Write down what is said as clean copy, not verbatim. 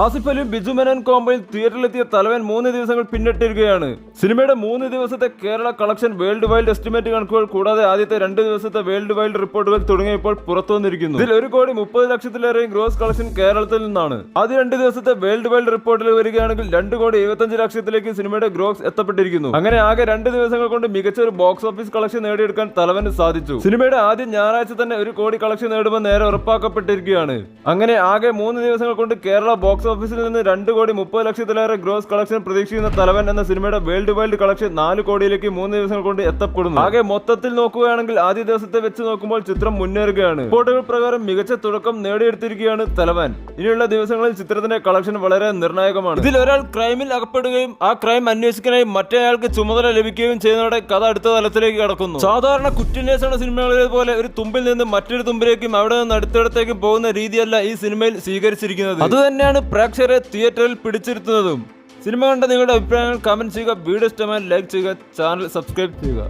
ആസിഫ് അലിയും ബിജു മേനോൻ കോംബോയിൽ തിയേറ്ററിലെത്തിയ തലവൻ 3 ദിവസങ്ങൾ പിന്നിട്ടിരിക്കുകയാണ്. സിനിമയുടെ 3 ദിവസത്തെ Kerala collection world wide estimate കണക്കുകൾ കൂടാതെ ആദ്യത്തെ 2 ദിവസത്തെ വേൾഡ് വൈഡ് റിപ്പോർട്ടുകൾ തുടങ്ങിയപ്പോൾ പുറത്തു വന്നിരിക്കുന്നു. ഇതിൽ 1,30,00,000 ഗ്രോസ് കളക്ഷൻ കേരളത്തിൽ നിന്നാണ്. ആദ്യ 2 ദിവസത്തെ വേൾഡ് വൈഡ് റിപ്പോർട്ടിൽ വരികയാണെങ്കിൽ 2,75,00,000 സിനിമയുടെ ഗ്രോസ് എത്തപ്പെട്ടിരിക്കുന്നു. അങ്ങനെ ആകെ 2 ദിവസങ്ങൾ കൊണ്ട് മികച്ച ഒരു ബോക്സ് ഓഫീസ് കളക്ഷൻ നേടിയെടുക്കാൻ തലവന് സാധിച്ചു. സിനിമയുടെ ആദ്യ ഞായറാഴ്ച തന്നെ 1 കോടി കളക്ഷൻ നേടുമെന്ന് നേരെ ഉറപ്പാക്കപ്പെട്ടിരിക്കുകയാണ്. അങ്ങനെ ആകെ 3 ദിവസങ്ങൾ കൊണ്ട് കേരള ബോക്സ് ഓഫീസിൽ നിന്ന് 2,30,00,000 ഗ്രോസ് കളക്ഷൻ പ്രതീക്ഷിക്കുന്ന തലവൻ എന്ന സിനിമയുടെ വേൾഡ് വൈഡ് കളക്ഷൻ 4 കോടിയിലേക്ക് 3 ദിവസങ്ങൾ കൊണ്ട് എത്തപ്പെടുന്നു. ആകെ മൊത്തത്തിൽ നോക്കുകയാണെങ്കിൽ ആദ്യ ദിവസത്തെ വെച്ച് നോക്കുമ്പോൾ ചിത്രം മുന്നേറുകയാണ്. റിപ്പോർട്ടുകൾ പ്രകാരം മികച്ച തുടക്കം നേടിയെടുത്തിരിക്കുകയാണ് തലവൻ. ഇനിയുള്ള ദിവസങ്ങളിൽ ചിത്രത്തിന്റെ കളക്ഷൻ വളരെ നിർണായകമാണ്. ഇതിൽ ഒരാൾ ക്രൈമിൽ അകപ്പെടുകയും ആ ക്രൈം അന്വേഷിക്കാനായി മറ്റേയാൾക്ക് ചുമതല ലഭിക്കുകയും ചെയ്യുന്നതോടെ കഥ അടുത്ത തലത്തിലേക്ക് കടക്കുന്നു. സാധാരണ കുറ്റാന്വേഷണ സിനിമകളിലെ പോലെ ഒരു തുമ്പിൽ നിന്ന് മറ്റൊരു തുമ്പിലേക്കും അവിടെ നിന്ന് അടുത്തടുത്തേക്കും പോകുന്ന രീതിയല്ല ഈ സിനിമയിൽ സ്വീകരിച്ചിരിക്കുന്നത്. അതുതന്നെയാണ് പ്രേക്ഷകരെ തിയേറ്ററിൽ പിടിച്ചിരുത്തുന്നതും. സിനിമ കണ്ട നിങ്ങളുടെ അഭിപ്രായങ്ങൾ കമന്റ് ചെയ്യുക. വീഡിയോ ഇഷ്ടമായി ലൈക്ക് ചെയ്യുക. ചാനൽ സബ്സ്ക്രൈബ് ചെയ്യുക.